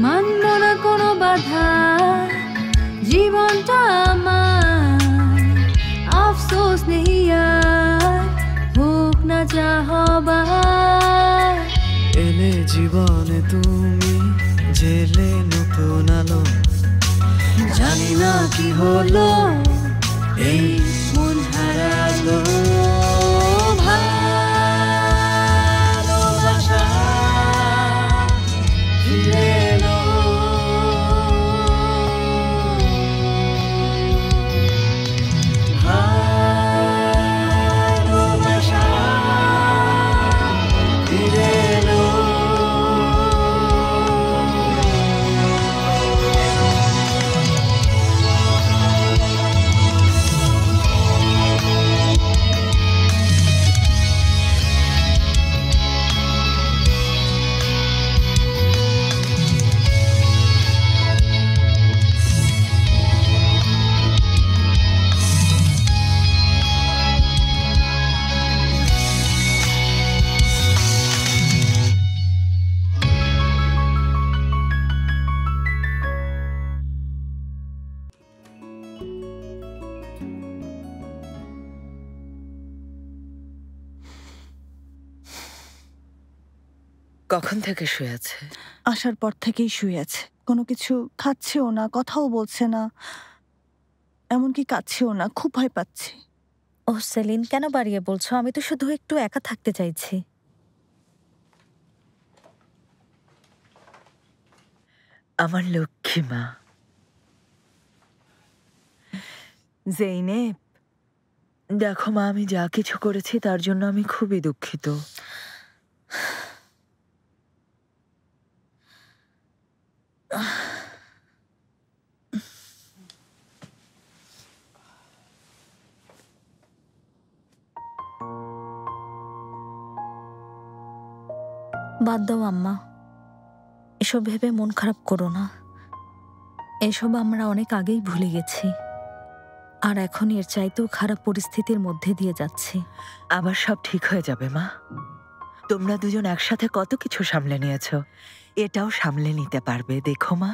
মানব না কোনো বাধা, জীবনটা আমার আফসোস নেই আর, হোক না যা হবার। এলে জীবনে তুমি, জেলে নতুন আলো, জানি না কি হলো এই মন হারালো। ভালোবাসা ফিরে এলো, ভালোবাসা ফিরে এলো। কখন থেকে শুয়ে আছে? আসার পর থেকেই শুয়ে আছে। কোনো কিছু খাচ্ছেও না, কথাও বলছে না, এমনকি কাঁদছেও না। খুব ভয় পাচ্ছি। ও সেলিন, কেন বাড়িয়ে বলছো? আমি তো শুধু একটু একা থাকতে চাইছি। আমার লক্ষ্মী মা। জেইনেব, দেখো মা, আমি যা কিছু করেছি তার জন্য আমি খুবই দুঃখিত। বাদ দাও আম্মা, এসব ভেবে মন খারাপ করো না। এসব আমরা অনেক আগেই ভুলে গেছি, আর এখন এর চাইতেও খারাপ পরিস্থিতির মধ্যে দিয়ে যাচ্ছি। আবার সব ঠিক হয়ে যাবে মা। তোমরা দুজন একসাথে কত কিছু সামলে নিয়েছ, এটাও সামলে নিতে পারবে, দেখো মা।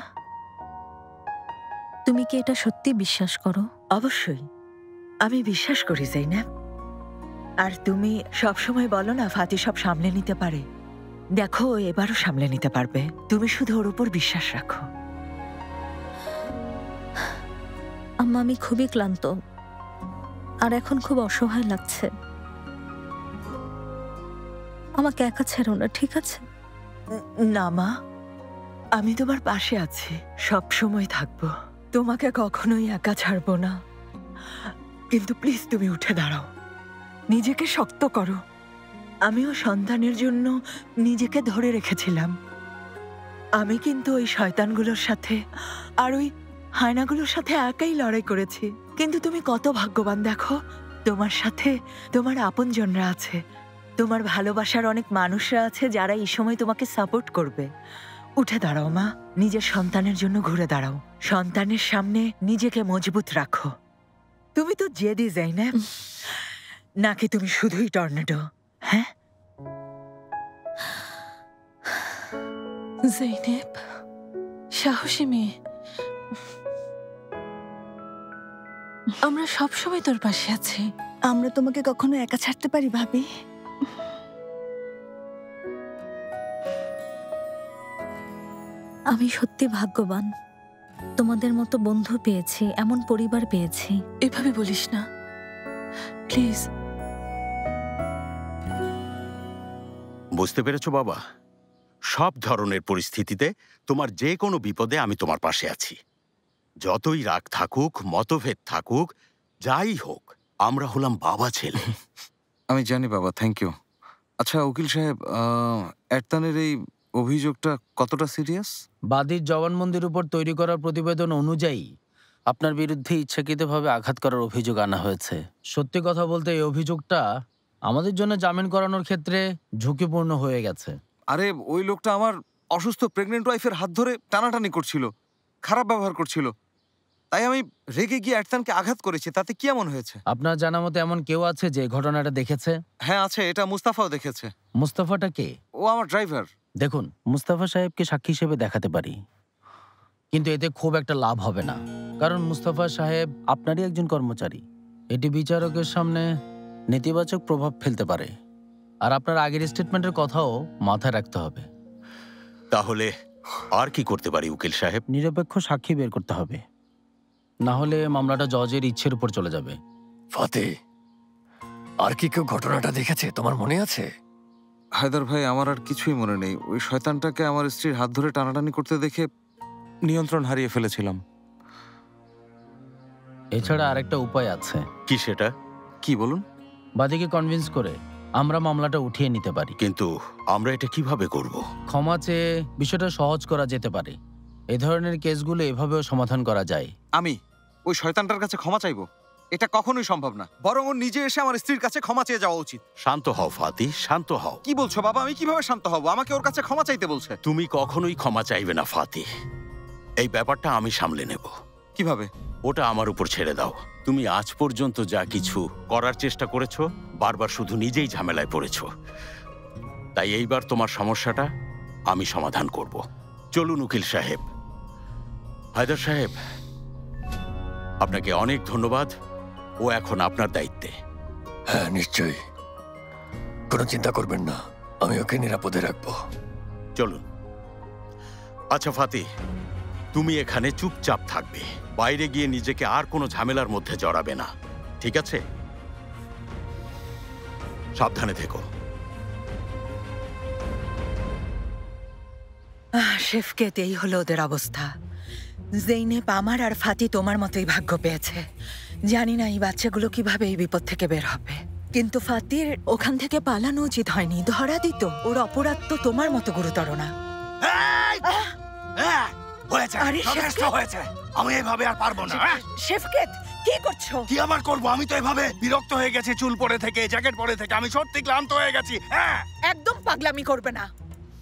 তুমি কি এটা সত্যি বিশ্বাস করো? অবশ্যই আমি বিশ্বাস করি জেইনেব। আর তুমি সবসময় বলো না ফাতি সব সামলে নিতে পারে। দেখো ও এবারও সামলে নিতে পারবে, তুমি শুধু ওর উপর বিশ্বাস রাখো। আম্মা, আমি খুবই ক্লান্ত আর এখন খুব অসহায় লাগছে। আমাকে একা ছেড়ো না, ঠিক আছে? না মা, আমি তোমার পাশে আছি, সব সময় থাকবো, তোমাকে কখনোই একা ছাড়বো না। কিন্তু প্লিজ তুমি উঠে দাঁড়াও, নিজেকে শক্ত করো। আমিও সন্তানের জন্য নিজেকে ধরে রেখেছিলাম। আমি কিন্তু ওই শয়তানগুলোর সাথে আর ওই হায়নাগুলোর সাথে একাই লড়াই করেছি। কিন্তু তুমি কত ভাগ্যবান দেখো, তোমার সাথে তোমার আপনজনরা আছে, তোমার ভালোবাসার অনেক মানুষরা আছে যারা এই সময় তোমাকে সাপোর্ট করবে। উঠে দাঁড়াও মা, নিজের সন্তানের জন্য ঘুরে দাঁড়াও, সন্তানের সামনে নিজেকে মজবুত রাখো। তুমি তো জেদি জেইনেব, নাকি তুমি শুধুই টর্নেডো? হ্যাঁ জেইনেব, সাহসী মেয়ে, আমরা সবসময় তোর পাশে আছি। আমরা তোমাকে কখনো একা ছাড়তে পারি ভাবি? আমি সত্যি ভাগ্যবান, তোমাদের মতো বন্ধু পেয়েছি, এমন পরিবার পেয়েছি। এভাবে বলিস না প্লিজ। বুঝতে পেরেছো বাবা? সব ধরনের পরিস্থিতিতে তোমার যে কোনো বিপদে আমি তোমার পাশে আছি। যতই রাগ থাকুক, মতভেদ থাকুক, যাই হোক, আমরা হলাম বাবা ছেলে। আমি জানি বাবা, থ্যাংক ইউ। আচ্ছা উকিল সাহেব, এরতানের এই অভিযোগটা কতটা সিরিয়াস? বাদীর জবানবন্দির উপর তৈরি করা প্রতিবেদন অনুযায়ী আপনার বিরুদ্ধে ইচ্ছাকৃতভাবে আঘাত করার অভিযোগ আনা হয়েছে। সত্যি কথা বলতে এই অভিযোগটা আমাদের জন্য জামিন করানোর ক্ষেত্রে ঝুঁকিপূর্ণ হয়ে গেছে। আরে ওই লোকটা আমার অসুস্থ প্রেগনেন্ট ওয়াইফের হাত ধরে টানাটানি করছিল, খারাপ ব্যবহার করছিল, তাই আমি রেগে গিয়ে এরতানকে আঘাত করেছি। তাতে কি এমন হয়েছে? আপনার জানা মতে এমন কেউ আছে যে ঘটনাটা দেখেছে? হ্যাঁ আছে, এটা মুস্তাফাও দেখেছে। মুস্তাফাটা কে? ও আমার ড্রাইভার। দেখুন, মুস্তাফা সাহেবকে সাক্ষী হিসেবে দেখাতে পারি, কিন্তু এতে খুব একটা লাভ হবে না, কারণ মুস্তাফা সাহেব আপনারই একজন কর্মচারী। এটি বিচারকের সামনে নেতিবাচক প্রভাব ফেলতে পারে, আর আপনার আগের স্টেটমেন্টের কথাও মাথায় রাখতে হবে। তাহলে আর কি করতে পারি উকিল সাহেব? নিরপেক্ষ সাক্ষী বের করতে হবে, না হলে মামলাটা জজের ইচ্ছের উপর চলে যাবে। ফাতে, আর কি কেউ ঘটনাটা দেখেছে? তোমার মনে আছে? হায়দার ভাই, আমার আর কিছুই মনে নেই। ওই শয়তানটাকে আমার স্ত্রীর হাত ধরে টানাটানি করতে দেখে নিয়ন্ত্রণ হারিয়ে ফেলেছিলাম। এছাড়া আরেকটা উপায় আছে। কি সেটা? কি বলুন? বাদীকে কনভিন্স করে আমরা মামলাটা উঠিয়ে নিতে পারি। কিন্তু আমরা এটা কিভাবে করব? ক্ষমা চেয়ে বিষয়টা সহজ করা যেতে পারে। এ ধরনের কেসগুলো এভাবেও সমাধান করা যায়। আমি ওই শয়তানটার কাছে ক্ষমা চাইবো? এটা কখনোই সম্ভব না। বরং ও নিজে এসে আমার স্ত্রীর কাছে ক্ষমা চেয়ে যাওয়া উচিত। শান্ত হও ফাতি, শান্ত হও। কি বলছো বাবা? আমি কিভাবে শান্ত হব? আমাকে ওর কাছে ক্ষমা চাইতে বলছে। তুমি কখনোই ক্ষমা চাইবে না ফাতি। এই ব্যাপারটা আমি সামলে নেব। কিভাবে? ওটা আমার উপর ছেড়ে দাও। তুমি আজ পর্যন্ত যা কিছু করার চেষ্টা করেছো, বারবার শুধু নিজেই ঝামেলায় পড়েছো। তাই এইবার তোমার সমস্যাটা আমি সমাধান করব। চলুন উকিল সাহেব। হায়দার সাহেব, আপনাকে অনেক ধন্যবাদ। ও এখন আপনার দায়িত্বে। হ্যাঁ, নিশ্চয়ই, কোনো চিন্তা করবেন না, আমি ওকে নিরাপদে রাখবো। চলুন। আচ্ছা ফাতি, তুমি এখানে চুপচাপ থাকবে, বাইরে গিয়ে নিজেকে আর কোনো ঝামেলার মধ্যে জড়াবে না, ঠিক আছে? সাবধানে থেকো। শেফকেত, এই হলো ওদের অবস্থা। জেইনেব আমার আর ফাতি তোমার মতোই ভাগ্য পেয়েছে। জানি না এই বাচ্চাগুলো কিভাবে এই বিপদ থেকে বের হবে, কিন্তু ফাতির ওখান থেকে পালানো উচিত হয়নি, ধরা দিত। ওর অপরাধ তো তোমার মতো গুরুতর না। আরে হয়েছে, আমি এইভাবে আর পারবো না। শেফকেত, কি করছো? কি আমার করবো? আমি তো এভাবে বিরক্ত হয়ে গেছি, চুল পরে থেকে, জ্যাকেট পরে থেকে আমি সত্যি ক্লান্ত হয়ে গেছি। একদম পাগলামি করবে না,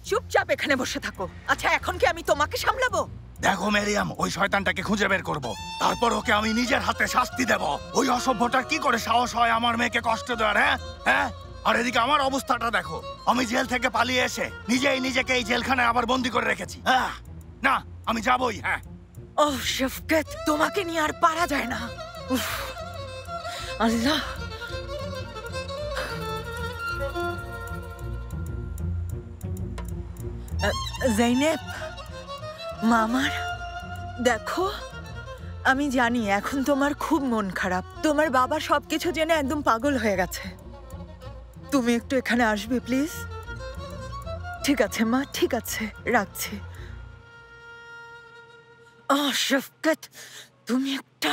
চুপচাপ এখানে বসে থাকো। আচ্ছা, এখন কি আমি তোমাকে সামলাবো? দেখো মেরিয়াম, ওই শয়তানটাকে খুঁজে বের করব, তারপর ওকে আমি নিজের হাতে শাস্তি দেব। ওই অসভ্যটার কি করে সাহস হয় আমার মেয়েকে কষ্ট দেওয়ার? হ্যাঁ, আর এদিকে আমার অবস্থাটা দেখো, আমি জেল থেকে পালিয়ে এসে নিজেই নিজেকে এই জেলখানায় আবার বন্দি করে রেখেছি। না, আমি যাবই। হ্যাঁ। ও শেফকেত, তোমাকে নিয়ে আর পারা যায় না। উফ, আল্লাহ। জৈনেব, মামার দেখো, আমি জানি এখন তোমার খুব মন খারাপ। তোমার বাবা সবকিছু জেনে একদম পাগল হয়ে গেছে। তুমি একটু এখানে আসবে প্লিজ? ঠিক আছে মা, ঠিক আছে, রাখছি। শেফকেত, তুমি একটা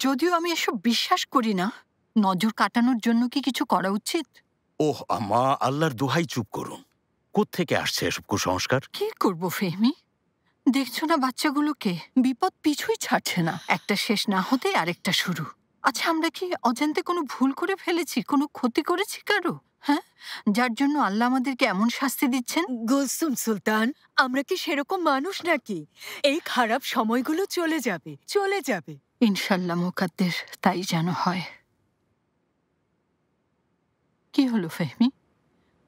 যদিও আমি এসব বিশ্বাস করি না, নজর কাটানোর জন্য কি কিছু করা উচিত? ওহ আম্মা, আল্লাহর দোহাই চুপ করুন। কোত্থেকে আসছে এসব কুসংস্কার? কি করব ফেহমি, দেখছো না বাচ্চাগুলোকে? বিপদ পিছুই ছাড়ছে না, একটা শেষ না হতে আরেকটা শুরু। আচ্ছা, আমরা কি অজান্তে কোনো ভুল করে ফেলেছি, কোনো ক্ষতি করেছি কারো? হ্যাঁ, যার জন্য আল্লাহ আমাদেরকে এমন শাস্তি দিচ্ছেন? গুলসুম সুলতান, আমরা কি সেরকম মানুষ নাকি? এই খারাপ সময়গুলো চলে যাবে, চলে যাবে। ইনশাল্লাহ মুকাদ্দের তাই যেন হয়। কি হলো ফেহমি,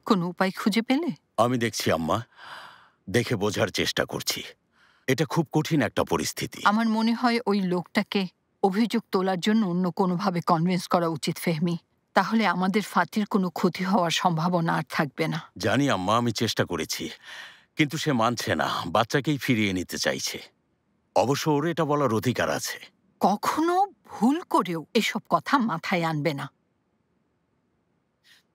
কোনো উপায় খুঁজে পেলে? আমি দেখছি আম্মা, দেখে বোঝার চেষ্টা করছি। এটা খুব কঠিন একটা পরিস্থিতি। আমার মনে হয় ওই লোকটাকে অভিযোগ তোলার জন্য অন্য কোনোভাবে কনভিন্স করা উচিত ফেহমি। তাহলে আমাদের ফাতির কোনো ক্ষতি হওয়ার সম্ভাবনা আর থাকবে না। জানি আম্মা, আমি চেষ্টা করেছি, কিন্তু সে মানছে না, বাচ্চাকেই ফিরিয়ে নিতে চাইছে। অবশ্য ওর এটা বলার অধিকার আছে। কখনো ভুল করেও এসব কথা মাথায় আনবে না।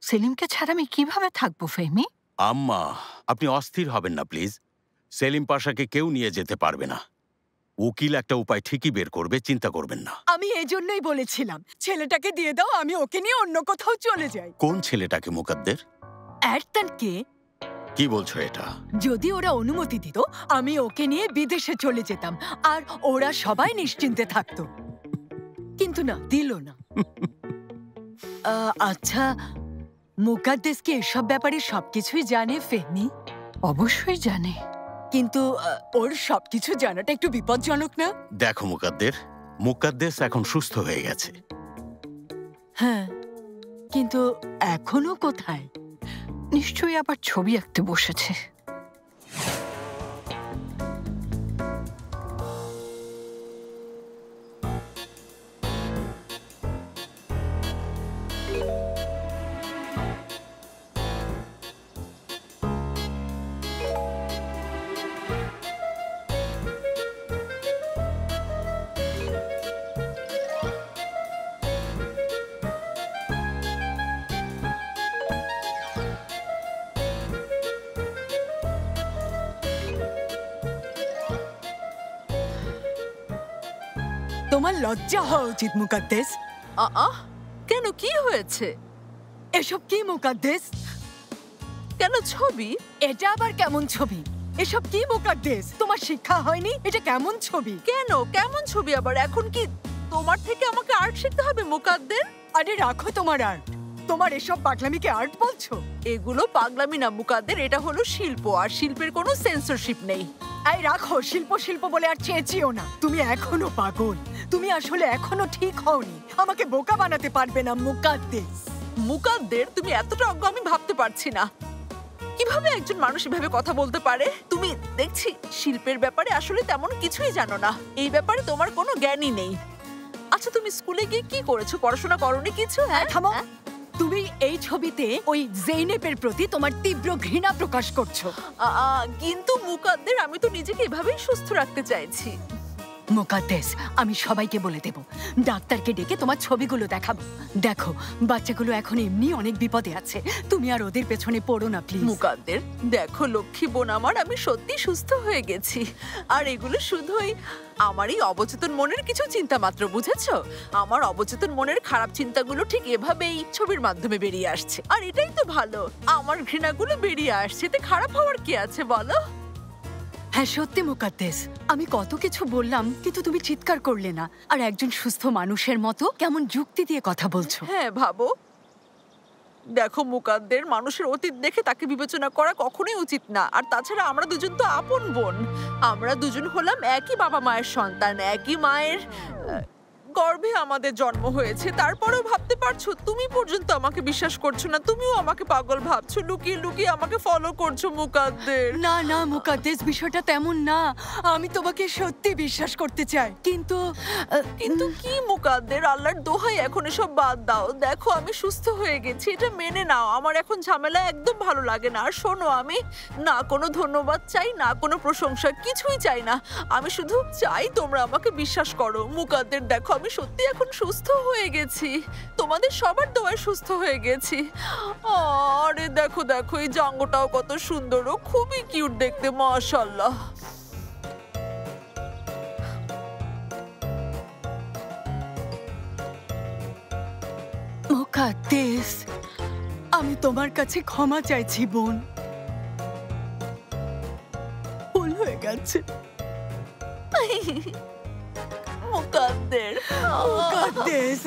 সেলিমকে ছাড়া আমি কিভাবে থাকবো ফেহমি? আম্মা, আপনি অস্থির হবেন না প্লিজ। সেলিম পাশাকে কেউ নিয়ে যেতে পারবে না। উকিল একটা উপায় ঠিকই বের করবে, চিন্তা করবেন না। আমি এজন্যই বলেছিলাম ছেলেটাকে দিয়ে দাও, আমি ওকে নিয়ে অন্য কোথাও চলে যাই। কোন ছেলেটাকে মুকাদ্দের? এরতানকে। কি বলছো এটা? যদি ওরা অনুমতি দিত, আমি ওকে নিয়ে বিদেশে চলে যেতাম আর ওরা সবাই নিশ্চিন্তে থাকতো, কিন্তু না, দিল না। আচ্ছা, মুকাদ্দেস কি এসব ব্যাপারে সবকিছুই জানে ফেহমি? অবশ্যই জানে। কিন্তু ওর সবকিছু জানাটা একটু বিপজ্জনক না? দেখো মুকাদ্দেস এখন সুস্থ হয়ে গেছে। হ্যাঁ, কিন্তু এখনো কোথায়? নিশ্চয়ই আবার ছবি আঁকতে বসেছে। তোমার লজ্জা হওয়া উচিত মুকাদ্দেস। কেন, কি হয়েছে? এসব কি মুকাদ্দেস? কেন ছবি? এটা আবার কেমন ছবি? এসব কি মুকাদ্দেস? তোমার শিক্ষা হয়নি? এটা কেমন ছবি? কেন, কেমন ছবি আবার? এখন কি তোমার থেকে আমাকে আর্ট শিখতে হবে মুকাদ্দের? আরে রাখো তোমার আর্ট। তোমার এসব পাগলামিকে আর্ট বলছো? এগুলো পাগলামি না মুকাদ্দের, এটা হলো শিল্প, আর শিল্পের কোনো সেন্সরশিপ নেই। এই রাখো, শিল্প শিল্প বলে আর চেঁচিও না। তুমি এখনো পাগল, তুমি আসলে এখনো ঠিক হওনি। আমাকে বোকা বানাতে পারবে না মুকাদ্দেস। মুকাদ্দের, তুমি এতটা অজ্ঞ আমি ভাবতে পারছি না। কিভাবে একজন মানুষ এভাবে কথা বলতে পারে? তুমি দেখছি শিল্পের ব্যাপারে আসলে তেমন কিছুই জানো না। এই ব্যাপারে তোমার কোনো জ্ঞানই নেই। আচ্ছা, তুমি স্কুলে গিয়ে কি করেছো? পড়াশোনা করোনি কিছু? হ্যাঁ, থামো। তুমি এই ছবিতে ওই জেইনেবের প্রতি তোমার তীব্র ঘৃণা প্রকাশ করছো। কিন্তু মুকাদ্দের, আমি তো নিজেকে এভাবেই সুস্থ রাখতে চাইছি। মুকাদ্দেস, আমি সবাইকে বলে দেব, ডাক্তারকে ডেকে তোমার ছবিগুলো দেখাবো। দেখো, বাচ্চাগুলো এখন এমনি অনেক বিপদে আছে, তুমি আর ওদের পেছনে পড়ো না প্লিজ। মুকাদ্দের, দেখো লক্ষ্মী বোন আমার, আমি সত্যি সুস্থ হয়ে গেছি। আর এগুলো শুধুই আমারই অবচেতন মনের কিছু চিন্তা মাত্র, বুঝেছো? আমার অবচেতন মনের খারাপ চিন্তাগুলো ঠিক এভাবেই ছবির মাধ্যমে বেরিয়ে আসছে। আর এটাই তো ভালো, আমার ঘৃণাগুলো বেরিয়ে আসছে, এতে খারাপ হওয়ার কি আছে বলো? হ্যাঁ সত্যি মুকাদ্দেস, আমি কত কিছু বললাম কিন্তু তুমি চিৎকার করলে না। আর একজন সুস্থ মানুষের মতো কেমন যুক্তি দিয়ে কথা বলছো। হ্যাঁ ভাবো, দেখো মুকাদ্দের, মানুষের অতীত দেখে তাকে বিবেচনা করা কখনোই উচিত না। আর তাছাড়া আমরা দুজন তো আপন বোন, আমরা দুজন হলাম একই বাবা মায়ের সন্তান, একই মায়ের গর্ভে আমাদের জন্ম হয়েছে। তারপরেও ভাবতে পারছো? তুমি পর্যন্ত আমাকে বিশ্বাস করছো না, তুমিও আমাকে পাগল ভাবছো, লুকিয়ে লুকিয়ে আমাকে ফলো করছো মুকাদ্দের। না না মুকাদ্দেস, বিষয়টা তেমন না। আমি তোমাকে সত্যি বিশ্বাস করতে চাই, কিন্তু কিন্তু কি মুকাদ্দের, আল্লাহর দোহাই এখন এসব বাদ দাও। দেখো আমি সুস্থ হয়ে গেছি, এটা মেনে নাও। আমার এখন ঝামেলা একদম ভালো লাগে না। আর শোনো, আমি না কোনো ধন্যবাদ চাই, না কোনো প্রশংসা, কিছুই চাই না। আমি শুধু চাই তোমরা আমাকে বিশ্বাস করো। মুকাদ্দের দেখো, আমি সত্যি এখন সুস্থ হয়ে গেছি, তোমাদের সবার দোয়ায় সুস্থ হয়ে গেছি। আরে দেখো দেখো, এই জাঙ্গটাও কত সুন্দর, ও খুবই কিউট দেখতে, মাশাআল্লাহ। মুকাদ্দেস, আমি তোমার কাছে ক্ষমা চাইছি বোন, ভুল হয়ে গেছে। মুকাদ্দের, মুকাদ্দেস।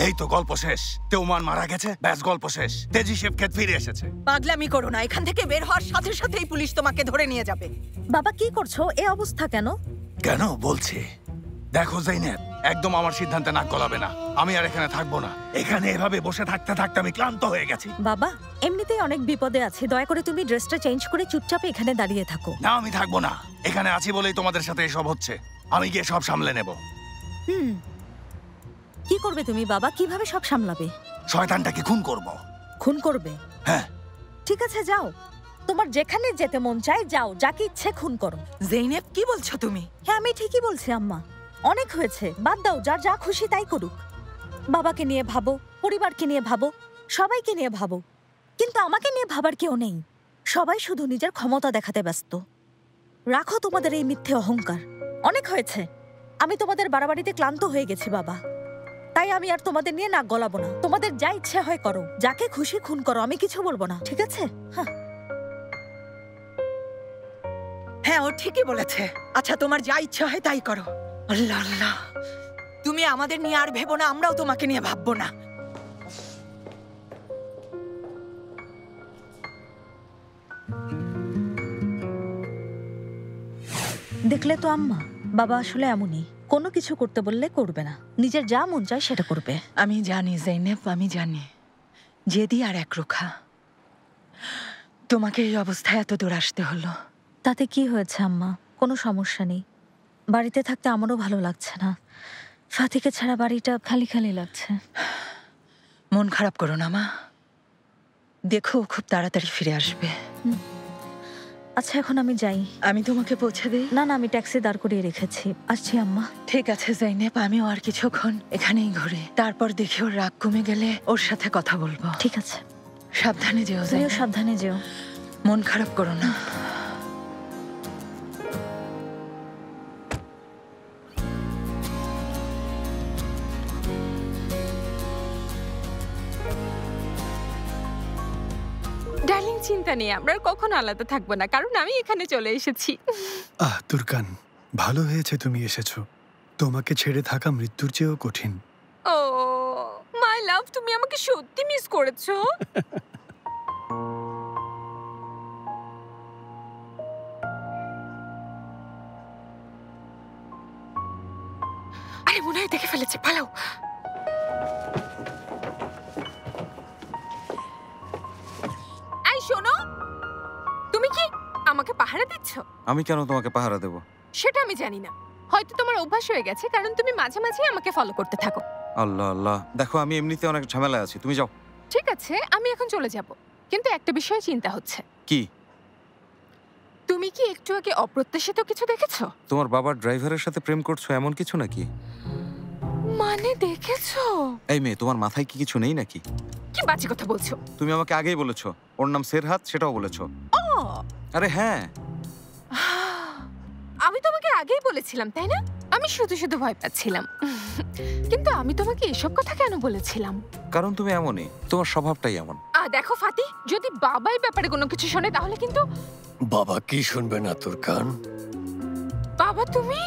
এই তো গল্প শেষ। তেউমান মারা গেছে, ব্যাস গল্প শেষ। তেজি শেফকেত ফিরে এসেছে। পাগলামি করো না, এখান থেকে বের হওয়ার সাথে সাথেই পুলিশ তোমাকে ধরে নিয়ে যাবে। বাবা কি করছো? এই অবস্থা কেন? কেন বলছি, দেখো জৈনেব, একদম আমার সিদ্ধান্তে নাক গলাবে না। আমি আর এখানে থাকবো না। এখানে এভাবে বসে থাকতে থাকতে আমি ক্লান্ত হয়ে গেছি। বাবা, এমনিতেই অনেক বিপদে আছে, দয়া করে তুমি ড্রেসটা চেঞ্জ করে চুপচাপ এখানে দাঁড়িয়ে থাকো। না, আমি থাকবো না। এখানে আছি বলেই তোমাদের সাথে এসব হচ্ছে। আমি গিয়ে সব সামলে নেব। কি করবে তুমি বাবা? কিভাবে সব সামলাবে? শয়তানটাকে খুন করব। খুন করবে? হ্যাঁ। ঠিক আছে, যাও, তোমার যেখানে যেতে মন চায় যাও, যাকে ইচ্ছে খুন করো। জৈনেব, কি বলছো তুমি? হ্যাঁ আমি ঠিকই বলছি আম্মা, অনেক হয়েছে, বাদ দাও, যার যা খুশি তাই করুক। বাবাকে নিয়ে ভাবো, পরিবারকে নিয়ে ভাবো, সবাইকে নিয়ে ভাবো, কিন্তু আমাকে নিয়ে ভাবার কেউ নেই। সবাই শুধু নিজের ক্ষমতা দেখাতে ব্যস্ত। রাখো তোমাদের এই মিথ্যে অহংকার, অনেক হয়েছে। আমি তোমাদের বাড়াবাড়িতে ক্লান্ত হয়ে গেছি বাবা। তাই আমি আর তোমাদের নিয়ে নাক গলাবো না। তোমাদের যা ইচ্ছে হয় করো, যাকে খুশি খুন করো, আমি কিছু বলবো না, ঠিক আছে? হ্যাঁ, ও ঠিকই বলেছে। আচ্ছা, তোমার যা ইচ্ছা হয় তাই করো। আল্লাহ আল্লাহ, তুমি আমাদের নিয়ে আর ভেবো না, আমরাও তোমাকে নিয়ে ভাববো না। দেখলে তো আম্মা, বাবা আসলে এমনই, কোনো কিছু করতে বললে করবে না, নিজের যা মন চায় সেটা করবে। আমি জানি জৈনেব, আমি জানি। জেদি আর একরোখা। তোমাকে এই অবস্থায় এত দূর আসতে হলো। তাতে কি হয়েছে আম্মা? কোনো সমস্যা নেই। বাড়িতে থাকতে আমারও ভালো লাগছে না। ফাতিকে ছাড়া বাড়িটা খালি খালি লাগছে। মন খারাপ করো না মা, দেখো খুব তাড়াতাড়ি ফিরে আসবে। আচ্ছা, এখন আমি যাই। আমি তোমাকে পৌঁছে দিই? না না, আমি ট্যাক্সি দাঁড় করিয়ে রেখেছি, আসছি আম্মা। ঠিক আছে জৈনেব, আমিও আর কিছুক্ষণ এখানেই ঘুরে, তারপর দেখি ওর রাগ কমে গেলে ওর সাথে কথা বলবো। ঠিক আছে, সাবধানে যেও। তুমিও সাবধানে যেও, মন খারাপ করো না। ডার্লিং, চিন্তা নেই, আমরা কখনো আলাদা থাকবো না, কারণ আমি এখানে চলে এসেছি। তুরকান, ভালো হয়েছে তুমি এসেছো। তোমাকে ছেড়ে থাকা মৃত্যুর চেয়েও কঠিন। ও মাই লাভ, তুমি আমাকে সত্যি মিস করেছো? আরে মনে হয় দেখে ফেলেছে, পালাও। এই শোনো, তুমি কি আমাকে পাহারা দিচ্ছ? আমি কেন তোমাকে পাহারা দেব? সেটা আমি জানি না, হয়তো তোমার অভ্যাস হয়ে গেছে, কারণ তুমি মাঝে মাঝে আমাকে ফলো করতে থাকো। আল্লাহ আল্লাহ, দেখো আমি এমনিতে অনেক ঝামেলায় আছি, তুমি যাও। ঠিক আছে, আমি এখন চলে যাব, কিন্তু একটা বিষয়ে চিন্তা হচ্ছে। কি? তুমি কি একটু আগে অপ্রত্যাশিত কিছু দেখেছো? তোমার বাবার ড্রাইভারের সাথে প্রেম করছো, এমন কিছু নাকি? মানে দেখেছো? এই মেয়ে, তোমার মাথায় কি কিছু নেই নাকি? কি বাজে কথা বলছো? তুমি আমাকে আগেই বলেছো ওর নাম সেরহাত, সেটাও বলেছো। ও আরে হ্যাঁ, আমি তোমাকে আগেই বলেছিলাম, তাই না? আমি শুধু শুধু ভয় পাচ্ছিলাম। কিন্তু আমি তোমাকে এসব কথা কেন বলেছিলাম? কারণ তুমি এমনই, তোমার স্বভাবটাই এমন। দেখো ফাতি, যদি বাবাই ব্যাপারে কোনো কিছু শোনে তাহলে কিন্তু। বাবা কি শুনবে না তুরকান? বাবা তুমি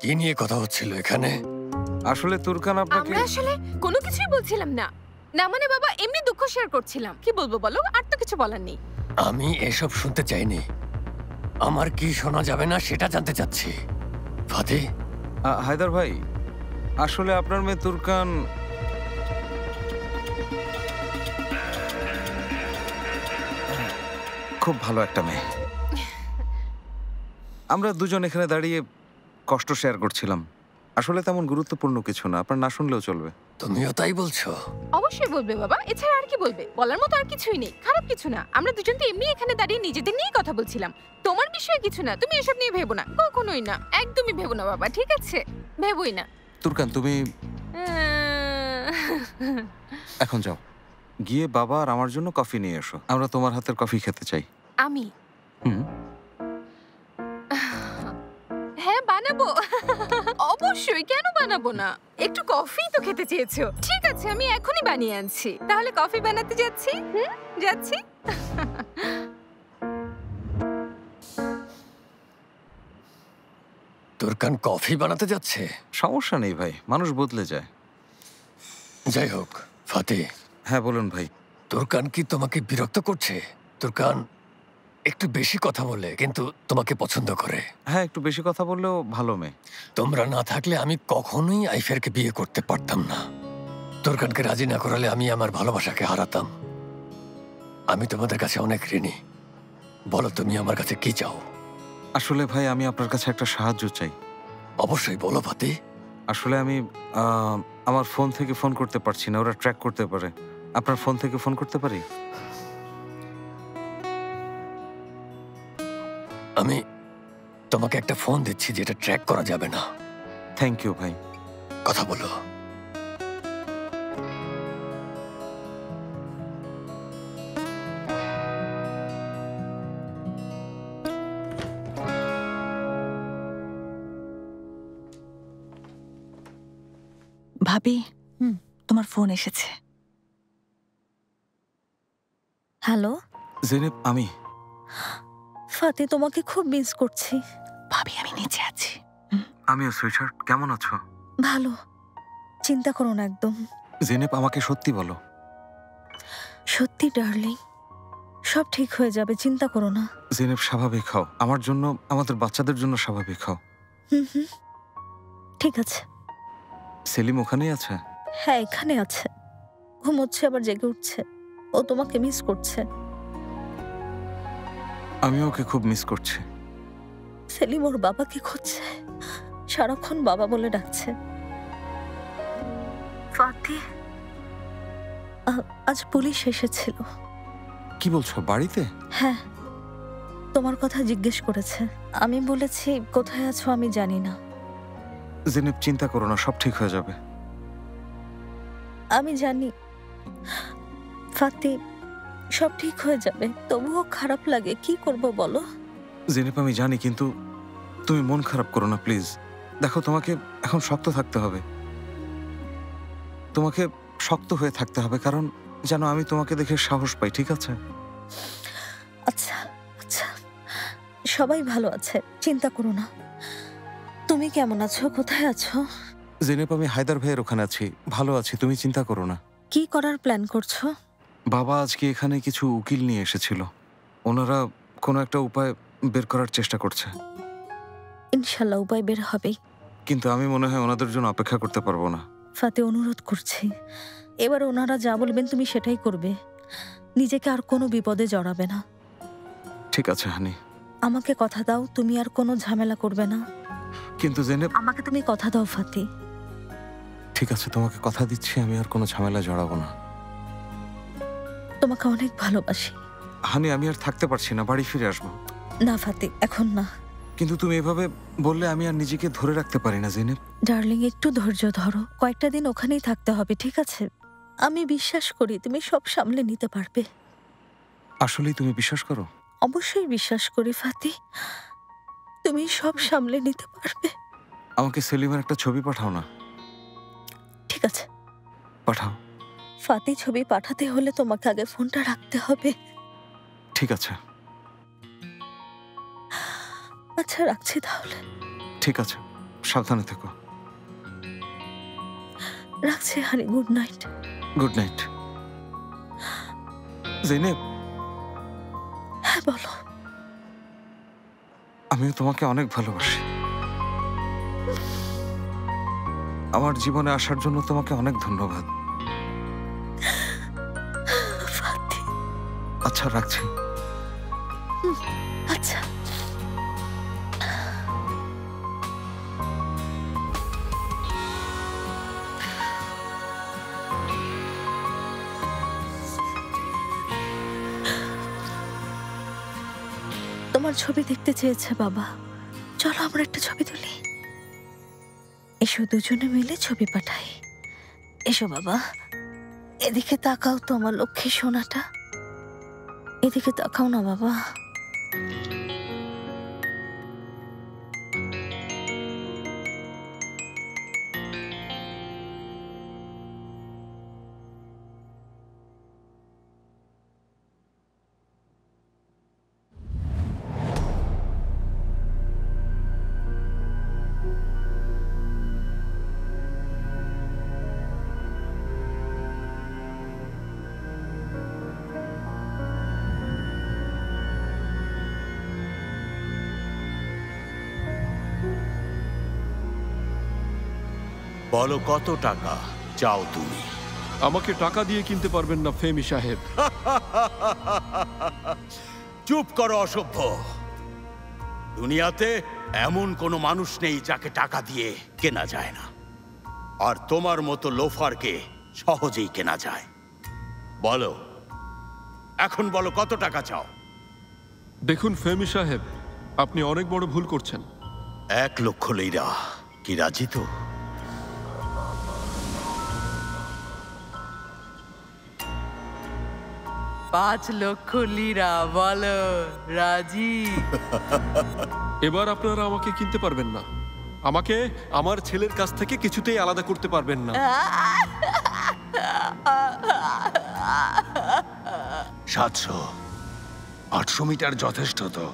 কি নিয়ে কথা হচ্ছিল এখানে? আসলে তুরকান আপনাকে। আমরা আসলে কোনো কিছুই বলছিলাম না। না মানে বাবা, এমনি দুঃখ শেয়ার করছিলাম। কি বলবো বলো, আর তো কিছু বলার নেই। আমি এসব শুনতে চাইনি। আমার কি শোনা যাবে না সেটা জানতে চাচ্ছি। ফাতি। হায়দার ভাই, আসলে আপনার মেয়ে তুরকান খুব ভালো একটা মেয়ে। আমরা দুজন এখানে দাঁড়িয়ে কষ্ট শেয়ার করছিলাম। আসলে তেমন গুরুত্বপূর্ণ কিছু না, আপনার না শুনলেও চলবে। তুমিও তাই বলছো? অবশ্যই বলবে বাবা, এছাড়া আর কি বলবে? বলার মতো আর কিছুই নেই, খারাপ কিছু না। আমরা দুজন তো এমনি এখানে দাঁড়িয়ে নিজেদের নিয়ে কথা বলছিলাম, তোমার বিষয়ে কিছু না। তুমি এসব নিয়ে ভেবো না, কখনোই না, একদমই ভেবো না বাবা, ঠিক আছে? ভেবোই না। তুরকান তুমি এখন যাও, গিয়ে বাবা আর আমার জন্য কফি নিয়ে এসো। আমরা তোমার হাতের কফি খেতে চাই। আমি হ্যাঁ বানাবো, অবশ্যই, কেন বানাবো না? একটু কফি তো খেতে চেয়েছো, ঠিক আছে আমি এখনই বানিয়ে আনছি। তাহলে কফি বানাতে যাচ্ছি। যাচ্ছি। তুরকান কফি বানাতে যাচ্ছে? সমস্যা নেই ভাই, মানুষ বদলে যায়। যাই হোক ফাতি। হ্যাঁ বলুন ভাই। তুরকান কি তোমাকে বিরক্ত করছে? তুরকান একটু বেশি কথা বলে, কিন্তু তোমাকে পছন্দ করে। হ্যাঁ, একটু বেশি কথা বললেও ভালো মেয়ে। তোমরা না থাকলে আমি কখনোই আইফেরকে বিয়ে করতে পারতাম না। তুরকানকে রাজি না করালে আমি আমার ভালোবাসাকে হারাতাম। আমি তোমাদের কাছে অনেক ঋণী। বলো তুমি আমার কাছে কি চাও? আসলে ভাই, আমি আপনার কাছে একটা সাহায্য চাই। অবশ্যই বলো ফাতি। আসলে আমি আমার ফোন থেকে ফোন করতে পারছি না, ওরা ট্র্যাক করতে পারে। আপনার ফোন থেকে ফোন করতে পারি? আমি তোমাকে একটা ফোন দিচ্ছি যেটা ট্র্যাক করা যাবে না। থ্যাংক ইউ ভাই। কথা বলো। ভাবি, তোমার ফোন এসেছে। হ্যালো জেনেব, আমি ফাতি, তোমাকে খুব মিস করছি। ভাবি, আমি নিচে আছি। আমিও। সুইটহার্ট, কেমন আছো? ভালো, চিন্তা করো না একদম। জেনেব, আমাকে সত্যি বলো। সত্যি ডার্লিং, সব ঠিক হয়ে যাবে, চিন্তা করো না। জেনেব, স্বাভাবিক হও। আমার জন্য, আমাদের বাচ্চাদের জন্য স্বাভাবিক হও। হুম, ঠিক আছে। সেলিম ওখানেই আছে? হ্যাঁ, এখানে আছে, ঘুমোচ্ছে, আবার জেগে উঠছে। ও তোমাকে মিস করছে। আমি ওকে খুব মিস করছি। সেলিম ওর বাবাকে খুঁজছে, সারাক্ষণ বাবা বলে ডাকছে। ফাতি, আজ পুলিশ এসেছিল। কি বলছো, বাড়িতে? হ্যাঁ, তোমার কথা জিজ্ঞেস করেছে। আমি বলেছি কোথায় আছো আমি জানি না। জেনেব, চিন্তা করো না, সব ঠিক হয়ে যাবে। আমি জানি ফাতি, সব ঠিক হয়ে যাবে, তবুও খারাপ লাগে। কি করব বলো? জেনেব, আমি জানি, কিন্তু তুমি মন খারাপ করো না প্লিজ। দেখো, তোমাকে এখন শক্ত থাকতে হবে। তোমাকে শক্ত হয়ে থাকতে হবে, কারণ জানো, আমি তোমাকে দেখে সাহস পাই, ঠিক আছে? আচ্ছা আচ্ছা, সবাই ভালো আছে, চিন্তা করো না। তুমি কেমন আছো? কোথায় আছো? জেনেব, আমি হায়দার ভাইয়ের ওখানে আছি, ভালো আছি, তুমি চিন্তা করো না। কি করার প্ল্যান করছো? বাবা আজকে এখানে কিছু উকিল নিয়ে এসেছিল, ওনারা কোনো একটা উপায় বের করার চেষ্টা করছে। ইনশাল্লাহ উপায় বের হবেই। কিন্তু আমি মনে হয় ওনাদের জন্য অপেক্ষা করতে পারবো না। ফাতে, অনুরোধ করছি, এবার ওনারা যা বলবেন তুমি সেটাই করবে। নিজেকে আর কোনো বিপদে জড়াবে না। ঠিক আছে হানি। আমাকে কথা দাও তুমি আর কোনো ঝামেলা করবে না। কিন্তু জেনেব, আমাকে তুমি কথা দাও ফাতি। ঠিক আছে, তোমাকে কথা দিচ্ছি, আমি আর কোনো ঝামেলা জড়াবো না। তোমাকে অনেক ভালোবাসি হানি। আমি আর থাকতে পারছি না, বাড়ি ফিরে আসবো। না ফাতি, এখন না। কিন্তু তুমি এভাবে বললে আমি আর নিজেকে ধরে রাখতে পারি না জেনেব। ডার্লিং, একটু ধৈর্য ধরো, কয়েকটা দিন ওখানেই থাকতে হবে, ঠিক আছে? আমি বিশ্বাস করি তুমি সব সামলে নিতে পারবে। আসলেই তুমি বিশ্বাস করো? অবশ্যই বিশ্বাস করি ফাতি, তুমি সব সামলে নিতে পারবে। আমাকে সেলিমের একটা ছবি পাঠাও না। ঠিক আছে, পাঠাও। ফাতি, ছবি পাঠাতে হলে তোমাকে আগে ফোনটা রাখতে হবে। ঠিক আছে। আচ্ছা, রাখছি তাহলে। ঠিক আছে, সাবধানে থেকো। রাখছি honey, good night. Good night. জেনেব। হ্যাঁ বলো। আমিও তোমাকে অনেক ভালোবাসি। আমার জীবনে আসার জন্য তোমাকে অনেক ধন্যবাদ। আচ্ছা, রাখছি। আচ্ছা। তোমার ছবি দেখতে চেয়েছে বাবা, চলো আমরা একটা ছবি তুলি। এসো, দুজনে মিলে ছবি পাঠাই। এসো বাবা, এদিকে তাকাও তো আমার লক্ষ্মী সোনাটা, এদিকে তাকাও না বাবা। বলো, কত টাকা চাও তুমি? আমাকে টাকা দিয়ে কিনতে পারবেন না ফেমি সাহেব। চুপ করো অসভ্য। দুনিয়াতে এমন কোনো মানুষ নেই যাকে টাকা দিয়ে কেনা যায় না, আর তোমার মতো লোফারকে সহজেই কেনা যায়। বলো, এখন বলো, কত টাকা চাও? দেখুন ফেমি সাহেব, আপনি অনেক বড় ভুল করছেন। 1 লক্ষ লিরা। কি রাজি তো? পাঁচ লক্ষ লিরা। বলো, রাজি? এবার আপনারা আমাকে কিনতে পারবেন না। আমাকে আমার ছেলের কাছ থেকে কিছুতেই আলাদা করতে পারবেন না। 700-800 মিটার যথেষ্ট তো?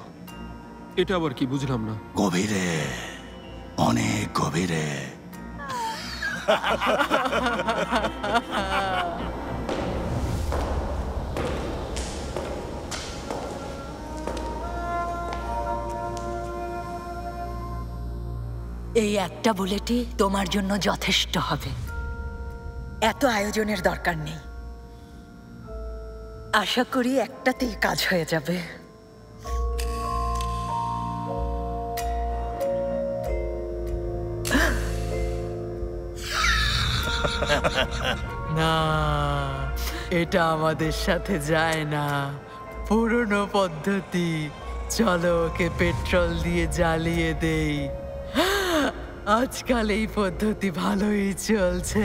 এটা আবার কি বুঝলাম না। গভীরে, অনেক গভীরে। এই একটা বুলেটই তোমার জন্য যথেষ্ট হবে। এত আয়োজনের দরকার নেই। আশা করি একটাতেই কাজ হয়ে যাবে। না, এটা আমাদের সাথে যায় না। পুরনো পদ্ধতি। চলো ওকে পেট্রোল দিয়ে জ্বালিয়ে দেই। আজকাল এই পদ্ধতি ভালোই চলছে।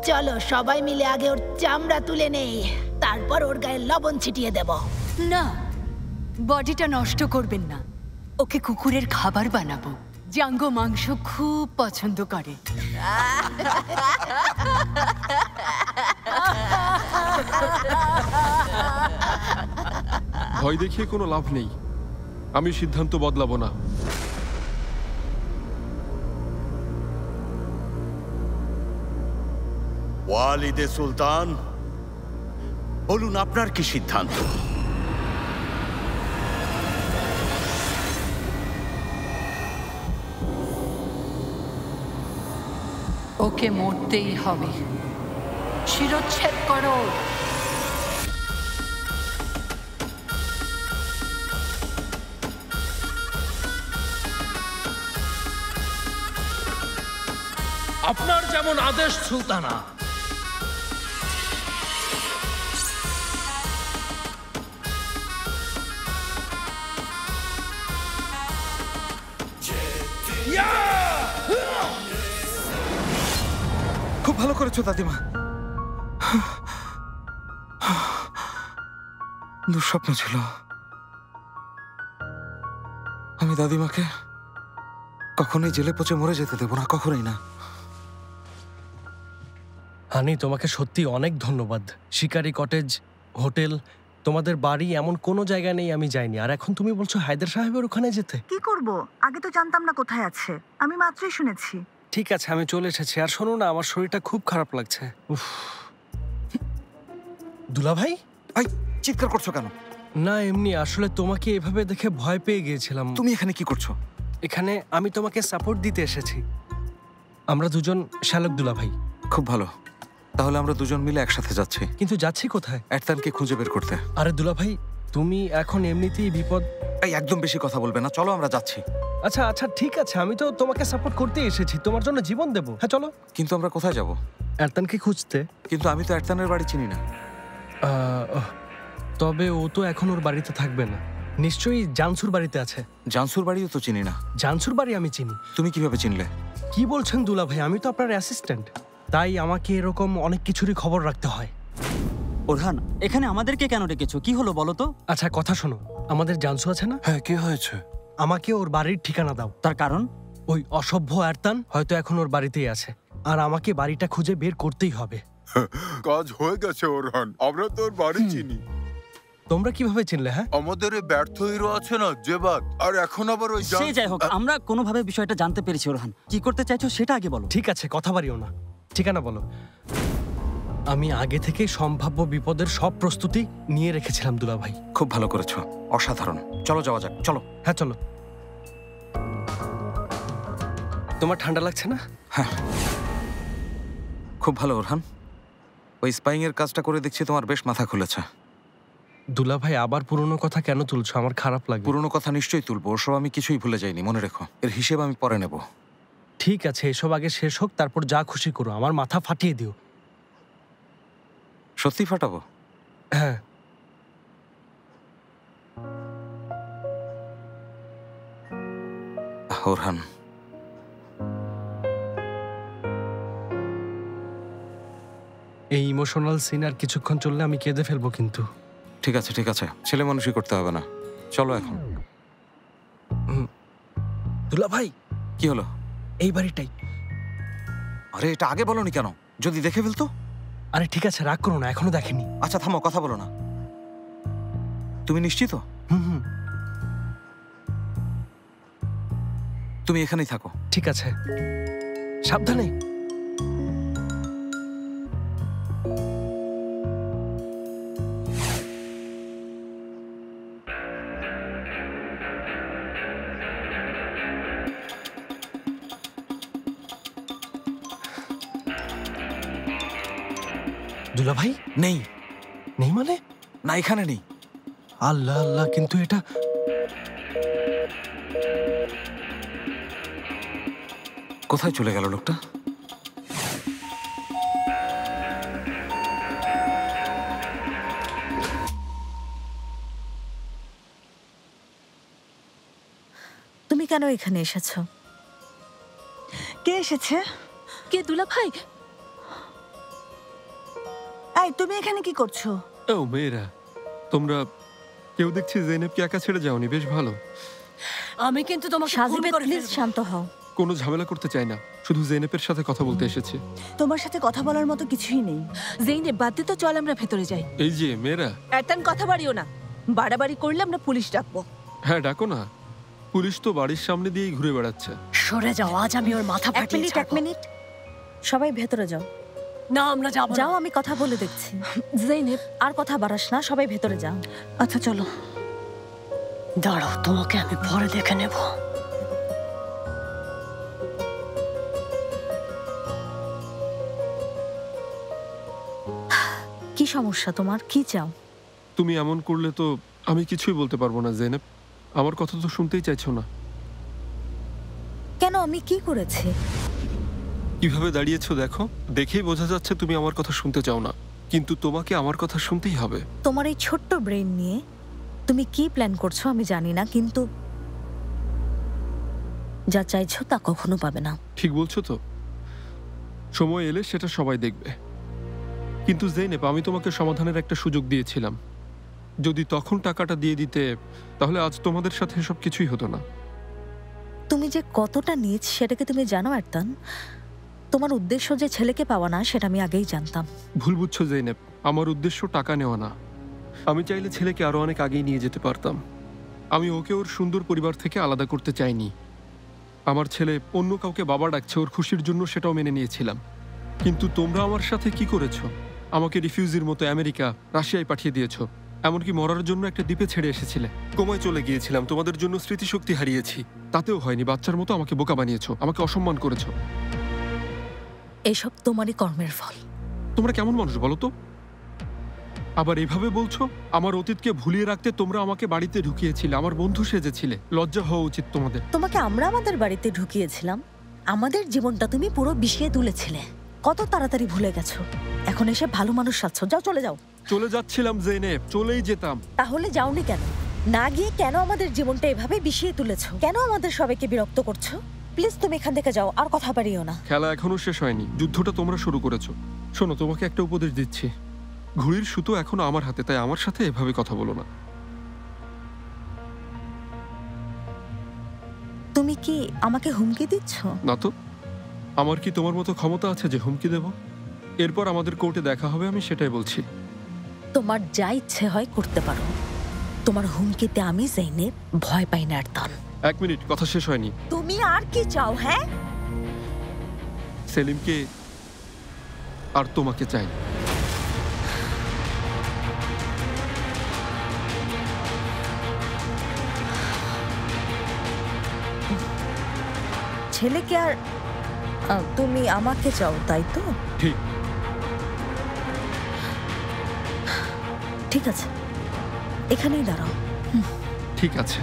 চলো সবাই মিলে আগে ওর চামড়া তুলে নেই, তারপর ওর গায়ে লবণ ছিটিয়ে দেব। না, বডিটা নষ্ট করবেন না। ওকে কুকুরের খাবার বানাবো। জাঙ্গো মাংস খুব পছন্দ করে। ভয় দেখিয়ে কোনো লাভ নেই। আমি সিদ্ধান্ত বদলাবো না। ওয়ালিদে সুলতান, বলুন আপনার কি সিদ্ধান্ত? ওকে মরতেই হবে। শিরচ্ছেদ করো। আপনার যেমন আদেশ সুলতানা। খুব ভালো করেছো দাদিমা। দুঃস্বপ্ন ছিল। আমি দাদিমাকে কখনোই জেলে পচে মরে যেতে দেবো না, কখনোই না। হানি, তোমাকে সত্যি অনেক ধন্যবাদ। শিকারি কটেজ, হোটেল, তোমাদের বাড়ি, এমন কোনো জায়গা নেই আমি যাইনি। আর এখন তুমি বলছো হায়দার সাহেবের ওখানে যেতে? কি করব? আগে তো জানতাম না কোথায় আছে। আমি মাত্রই শুনেছি। ঠিক আছে, আমি চলে এসেছি। আর শোনো না, আমার শরীরটা খুব খারাপ লাগছে। দুলা ভাই, চিৎকার করছো কেন? না এমনি, আসলে তোমাকে এভাবে দেখে ভয় পেয়ে গিয়েছিলাম। তুমি এখানে কি করছো? এখানে আমি তোমাকে সাপোর্ট দিতে এসেছি। আমরা দুজন শ্যালক দুলা ভাই। খুব ভালো, তাহলে আমরা দুজন মিলে একসাথে যাচ্ছি। কিন্তু যাচ্ছি কোথায়? এরতানকে খুঁজে বের করতে। আরে দুলা ভাই, তুমি এখন এমনিতেই বিপদ। এই একদম বেশি কথা বলবে না, চলো আমরা যাচ্ছি। আচ্ছা আচ্ছা ঠিক আছে, আমি তো তোমাকে সাপোর্ট করতে এসেছি, তোমার জন্য জীবন দেবো। হ্যাঁ চলো। কিন্তু আমরা কোথায় যাব? এরতানকে খুঁজতে। কিন্তু আমি তো এরতানের বাড়ি চিনি না। তবে ও তো এখন ওর বাড়িতে থাকবে না, নিশ্চয়ই জানসুর বাড়িতে আছে। জানসুর বাড়িও তো চিনি না। জানসুর বাড়ি আমি চিনি। তুমি কিভাবে চিনলে? কি বলছেন দুলা ভাই, আমি তো আপনার অ্যাসিস্ট্যান্ট, তাই আমাকে এরকম অনেক কিছুরই খবর রাখতে হয়। ওরহান, এখানে আমাদেরকে কেন ডেকেছো? কি হলো বলো তো? আচ্ছা কথা শোনো, আমাদের জানসু আছে না? হ্যাঁ, কি হয়েছে? আমাকে ওর বাড়ির ঠিকানা দাও। তার কারণ? ওই অসভ্য এরতান হয়তো এখন ওর বাড়িতেই আছে, আর আমাকে বাড়িটা খুঁজে বের করতেই হবে। কাজ হয়ে গেছে ওরহান, আমরা তোর বাড়ি চিনি। তোমরা কিভাবে চিনলে? হ্যাঁ, আমাদের এই ব্যর্থ হিরো আছে না জেবাত, আর এখন আবার ওই সে যাই হোক, আমরা কোনোভাবে বিষয়টা জানতে পেরেছি। ওরহান, কি করতে চাইছো সেটা আগে বলো। ঠিক আছে, কথা বাড়িও না, ঠিকানা বলো। আমি আগে থেকে সম্ভাব্য বিপদের সব প্রস্তুতি নিয়ে রেখেছিলাম দুলা ভাই। খুব ভালো করেছো, অসাধারণ। চলো যাওয়া যাক, চলো। হ্যাঁ চলো। তোমার ঠান্ডা লাগছে না? হ্যাঁ, খুব ভালো ওরহান। ওই স্পাইং এর কাজটা করে দেখছি তোমার বেশ মাথা খুলেছে। দুলা ভাই, আবার পুরনো কথা কেন তুলছো? আমার খারাপ লাগে। পুরনো কথা নিশ্চয়ই তুলবো, ওসব আমি কিছুই ভুলে যাইনি, মনে রেখো। এর হিসেব আমি পরে নেব। ঠিক আছে, এসব আগে শেষ হোক, তারপর যা খুশি করো, আমার মাথা ফাটিয়ে দিও। সত্যি ফাটাবো? হ্যাঁ। ওরহান, এই ইমোশনাল সিন আর কিছুক্ষণ চললে আমি কেঁদে ফেলবো কিন্তু। ঠিক আছে ঠিক আছে, ছেলে মানুষই করতে হবে না, চলো এখন। দুলা ভাই কি হলো? এই বাড়িটাই। আরে এটা আগে বলোনি কেন? যদি দেখে ফেলতো? আরে ঠিক আছে, রাগ করো না, এখনো দেখেনি। আচ্ছা থামো, কথা বলো না। তুমি নিশ্চিত? তুমি এখানেই থাকো। ঠিক আছে, সাবধানে। দুলা ভাই নেই। নেই মানে? না, এখানে নেই। আল্লাহ আল্লাহ, কিন্তু এটা কোথায় চলে গেল লোকটা? তুমি কেন এখানে এসেছো? কে এসেছে? কে? দুলা ভাই। এই তুমি এখানে কি করছো? ও মেয়েরা, তোমরা কেউ দেখছি জেনেবকে একা ছেড়ে যাওনি, বেশ ভালো। আমি কিন্তু তোমাকে সাজিবে, প্লিজ শান্ত হও। কোনো ঝামেলা করতে চাই না, শুধু জেনেবের সাথে কথা বলতে এসেছি। তোমার সাথে কথা বলার মতো কিছুই নেই। জেইনেব, বাদ দে তো, চল আমরা ভেতরে যাই। এই যে মেয়েরা, এতন কথা বাড়িও না, বাড়াবাড়ি করলে আমরা পুলিশ ডাকবো। হ্যাঁ ডাকো না, পুলিশ তো বাড়ির সামনে দিয়েই ঘুরে বেড়াচ্ছে। সরে যাও, আজ আমি ওর মাথা ফাটিয়ে ছাড়বো। এক মিনিট, সবাই ভেতরে যাও। না, আমরা যাবো। যাও, আমি কথা বলে দেখছি। জেনেব, আর কথা বাড়াস না, সবাই ভেতরে যাও। আচ্ছা চলো। দাঁড়াও, তোমাকে আমি পরে দেখে নেব। কি সমস্যা তোমার? কি চাও? তুমি এমন করলে তো আমি কিছুই বলতে পারবো না জেনেব। আমার কথা তো শুনতেই চাইছো না। কেন? আমি কি করেছি? কিভাবে দাঁড়িয়েছো দেখো, দেখেই বোঝা যাচ্ছে তুমি আমার কথা শুনতে চাও না, কিন্তু তোমাকে আমার কথা শুনতেই হবে। তোমার এই ছোট্ট ব্রেন নিয়ে তুমি কি প্ল্যান করছো আমি জানি না, কিন্তু যা চাইছো তা কখনো পাবে না। ঠিক বলছো তো, সময় এলে সেটা সবাই দেখবে। কিন্তু জেনেব, আমি তোমাকে সমাধানের একটা সুযোগ দিয়েছিলাম। যদি তখন টাকাটা দিয়ে দিতে, তাহলে আজ তোমাদের সাথে সব কিছুই হতো না। তুমি যে কতটা নিচ সেটাকে তুমি জানো এরতান। তোমার উদ্দেশ্য যে ছেলেকে পাওয়া না, সেটা আমি আগেই জানতাম। ভুল বুঝছো জেনেব, আমার উদ্দেশ্য টাকা নেওয়া না। আমি চাইলে ছেলেকে আরো অনেক আগেই নিয়ে যেতে পারতাম। আমি ওকে ওর সুন্দর পরিবার থেকে আলাদা করতে চাইনি। আমার ছেলে অন্য কাউকে বাবা ডাকছে, ওর খুশির জন্য সেটাও মেনে নিয়েছিলাম। কিন্তু তোমরা আমার সাথে কি করেছো? আমাকে রিফিউজির মতো আমেরিকা, রাশিয়ায় পাঠিয়ে দিয়েছো। এমনকি মরার জন্য একটা দ্বীপে ছেড়ে এসেছিলে। কোমায় চলে গিয়েছিলাম, তোমাদের জন্য স্মৃতিশক্তি হারিয়েছি। তাতেও হয়নি, বাচ্চার মতো আমাকে বোকা বানিয়েছো, আমাকে অসম্মান করেছো। এসব তোমারই কর্মের ফল। তোমরা কেমন মানুষ বলো তো? আবার এভাবে বলছো আমার অতীতকে ভুলিয়ে রাখতে তোমরা আমাকে বাড়িতে ঢুকিয়েছিলে, আমার বন্ধু সেজেছিলে। লজ্জা হওয়া উচিত তোমাদের। তোমাকে আমরা আমাদের বাড়িতে ঢুকিয়েছিলাম, আমাদের জীবনটা তুমি পুরো বিষিয়ে তুলেছিলে। কত তাড়াতাড়ি ভুলে গেছো। এখন এসে ভালো মানুষ সাজছো। যাও, চলে যাও। চলে যাচ্ছিলাম জেনেব, চলেই যেতাম। তাহলে যাওনি কেন? না গিয়ে কেন আমাদের জীবনটা এভাবে বিষিয়ে তুলেছো? কেন আমাদের সবাইকে বিরক্ত করছো? প্লিজ তুমি এখান থেকে যাও, আর কথা বাড়িও না। খেলা এখনো শেষ হয়নি, যুদ্ধটা তোমরা শুরু করেছো। শোনো, তোমাকে একটা উপদেশ দিচ্ছি। ঘুড়ির সুতো এখনো আমার হাতে, তাই আমার সাথে এভাবে কথা বলো না। তুমি কি আমাকে হুমকি দিচ্ছ? না তো। আমার কি তোমার মতো ক্ষমতা আছে যে হুমকি দেব? এরপর আমাদের কোর্টে দেখা হবে, আমি সেটাই বলছি। তোমার যা ইচ্ছে হয় করতে পারো। তোমার হুমকিতে আমি জেনেব ভয় পাই না। এরতান, এক মিনিট, কথা শেষ হয়নি। তুমি আর কি চাও? হ্যাঁ, সেলিমকে আর তোমাকে চাই। ছেলেকে আর তুমি আমাকে চাও, তাই তো? ঠিক। ঠিক আছে, এখানেই দাঁড়াও। ঠিক আছে।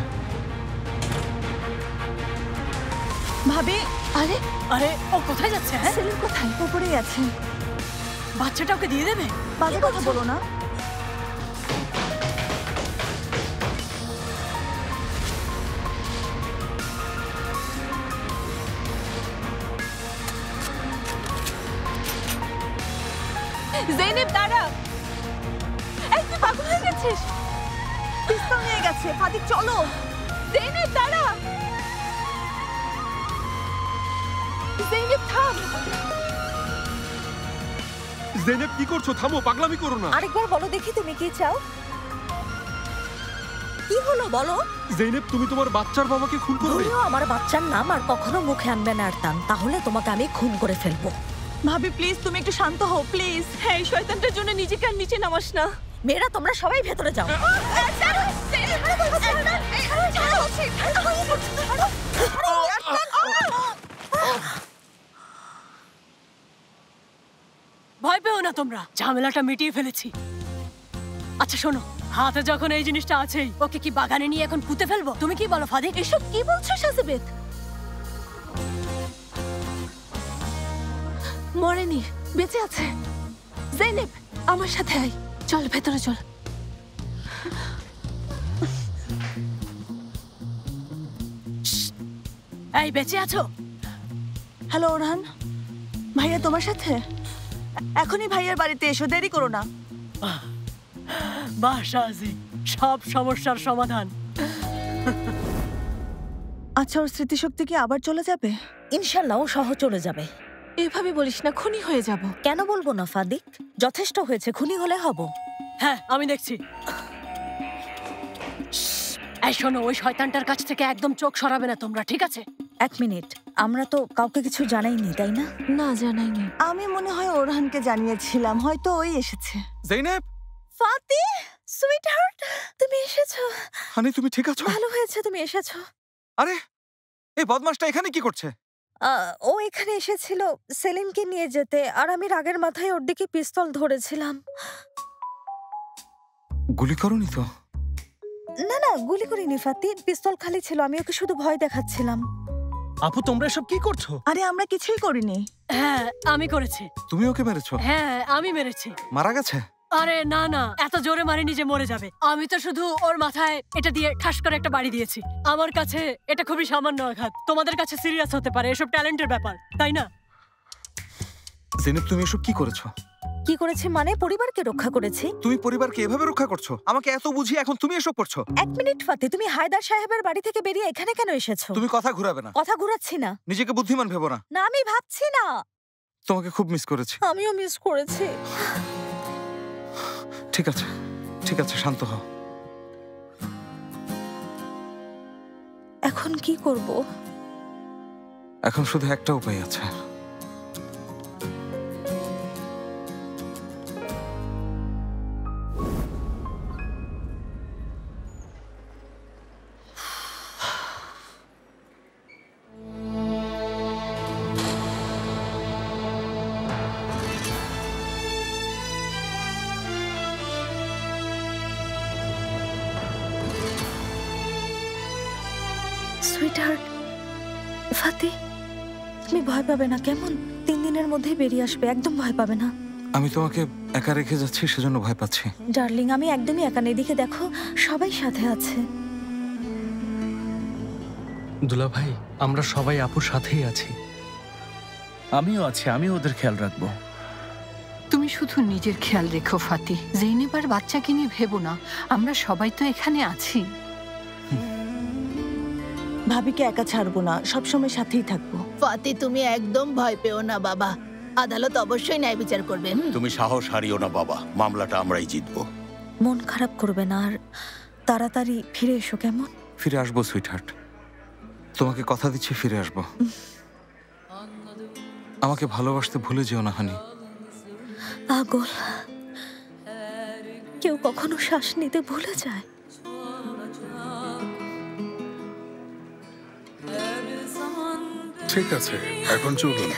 ভাবি, আরে আরে, ও কোথায় যাচ্ছে? হ্যাঁ, সেলিম কোথায়? উপরেই আছে। বাচ্চাটা ওকে দিয়ে দেবে? বাজে কথা বলো না। জেনেব দাঁড়া। এই তুই পাগল হয়ে গেছিস? পিস্তল নিয়ে গেছে। ফাতিক চলো। জেনেব দাঁড়া। জেনেব থাম। জেনেব কি করছো? থামো, পাগলামি করো না। আরেকবার বলো দেখি তুমি কি চাও। কি হলো বলো? জেনেব, তুমি তোমার বাচ্চার বাবাকে খুন করবে? ভুলেও আমার বাচ্চার নাম আর কখনো মুখে আনবে না আরতান, তাহলে তোমাকে আমি খুন করে ফেলবো। ভাবি প্লিজ তুমি একটু শান্ত হও প্লিজ। হ্যাঁ, এই শয়তানটার জন্য নিজেকে আর নিচে নামাস না। মেয়েরা তোমরা সবাই ভেতরে যাও। ভয় পেও না তোমরা, ঝামেলাটা মিটিয়ে ফেলেছি। আচ্ছা শোনো, হাতে যখন এই জিনিসটা আছেই, ওকে কি বাগানে নিয়ে এখন পুঁতে ফেলবো? তুমি কি বলো ফাদিক? এসব কি বলছো সাজেবেদ? মরেনি, বেঁচে আছে। জেনেব আমার সাথে আয়, চল ভেতরে চল। এই বেঁচে আছো? হ্যালো ওরহান, ভাইয়া তোমার সাথে? এখনই ভাইয়ার বাড়িতে এসো, দেরি করো না। বাহ শাহজি, সব সমস্যার সমাধান। আচ্ছা, ওর স্মৃতিশক্তি কি আবার চলে যাবে? ইনশাল্লাহ ও সহ চলে যাবে। এভাবে বলিস না, খুনি হয়ে যাব। কেন বলবো না ফাদিক? যথেষ্ট হয়েছে, খুনি হলে হব। হ্যাঁ আমি দেখছি। এই শোনো, ওই শয়তানটার কাছ থেকে একদম চোখ সরাবে না তোমরা, ঠিক আছে? এক মিনিট, আমরা তো কাউকে কিছু জানাইনি তাই না? না জানাইনি। আমি মনে হয় ওরহানকে জানিয়েছিলাম, হয়তো ওই এসেছে। জেনেব, ফাতি সুইটহার্ট, তুমি এসেছো। হানি তুমি ঠিক আছো? ভালো হয়েছে তুমি এসেছো। আরে এই বদমাশটা এখানে কি করছে? ও এখানে এসেছিল সেলিমকে নিয়ে যেতে, আর আমি রাগের মাথায় ওর দিকে পিস্তল ধরেছিলাম। গুলি করনি তো? না না, গুলি করিনি ফাতি, পিস্তল খালি ছিল, আমি ওকে শুধু ভয় দেখাচ্ছিলাম। আপু তোমরা এসব কি করছো? আরে আমরা কিছুই করিনি। হ্যাঁ আমি করেছি। তুমি ওকে মেরেছো? হ্যাঁ আমি মেরেছি। মারা গেছে? আরে না না, এত জোরে মারিনি যে মরে যাবে। আমি তো শুধু ওর মাথায় এটা দিয়ে ঠাস করে একটা বাড়ি দিয়েছি। আমার কাছে এটা খুবই সামান্য আঘাত, তোমাদের কাছে সিরিয়াস হতে পারে। এসব ট্যালেন্টের ব্যাপার, তাই না? জেনেব তুমি এসব কি করেছো? কি করেছি মানে? পরিবারকে রক্ষা করেছি। তুমি পরিবারকে এভাবে রক্ষা করছো? আমাকে এত বুঝিয়ে এখন তুমি এসব করছো? এক মিনিট ফাতি, তুমি হায়দার সাহেবের বাড়ি থেকে বেরিয়ে এখানে কেন এসেছো? তুমি কথা ঘুরাবে না। কথা ঘুরাচ্ছি না। নিজেকে বুদ্ধিমান ভেবো না। না আমি ভাবছি না। তোমাকে খুব মিস করেছি। আমিও মিস করেছি। ঠিক আছে ঠিক আছে, শান্ত হও। এখন কি করব? এখন শুধু একটা উপায় আছে। সুইটহার্ট, ফাতি তুমি ভয় পাবে না কেমন? 3 দিনের মধ্যেই বেরিয়ে আসবে, একদম ভয় পাবে না। আমি তোমাকে একা রেখে যাচ্ছি, সেজন্য ভয় পাচ্ছি। ডার্লিং, আমি একদমই একা নেই, এদিকে দেখো সবাই সাথে আছে। দুলা ভাই, আমরা সবাই আপুর সাথেই আছি। আমিও আছি, আমি ওদের খেয়াল রাখবো। তুমি শুধু নিজের খেয়াল রেখো ফাতি। জেনেব আর বাচ্চাকে নিয়ে ভেবো না, আমরা সবাই তো এখানে আছি। ভাবিকে একা ছাড়বো না, সবসময় সাথেই থাকবো। ফাতি তুমি একদম ভয় পেও না বাবা, আদালত অবশ্যই ন্যায় বিচার করবে। তুমি সাহস হারিও না বাবা, মামলাটা আমরাই জিতবো। মন খারাপ করবে না, আর তাড়াতাড়ি ফিরে এসো কেমন? ফিরে আসবো সুইটহার্ট, তোমাকে কথা দিচ্ছি ফিরে আসবো। আমাকে ভালোবাসতে ভুলে যেও না হানি। পাগল, কেউ কখনো শ্বাস নিতে ভুলে যায়? ঠিক আছে, এখন চলুন।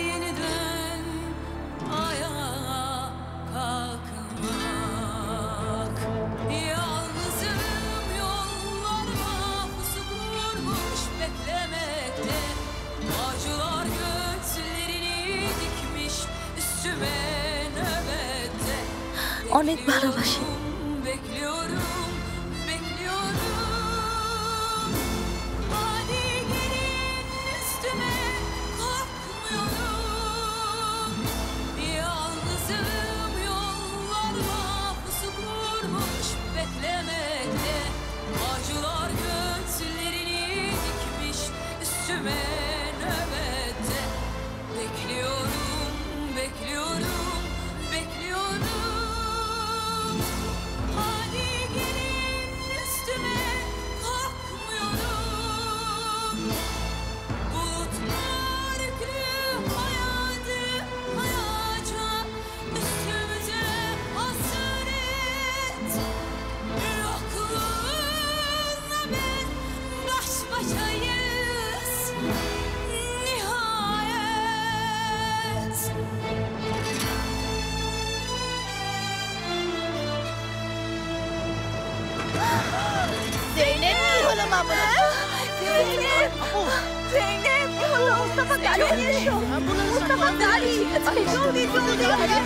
Yeniden ayağa kalk. অনেক ভালোবাসি। Zeynep কি হলো মামা? Zeynep! Zeynep কি হলো? Mustafa দাঁড়িয়ে এসো। Mustafa দাঁড়িয়ে। জলদি জলদি। আরে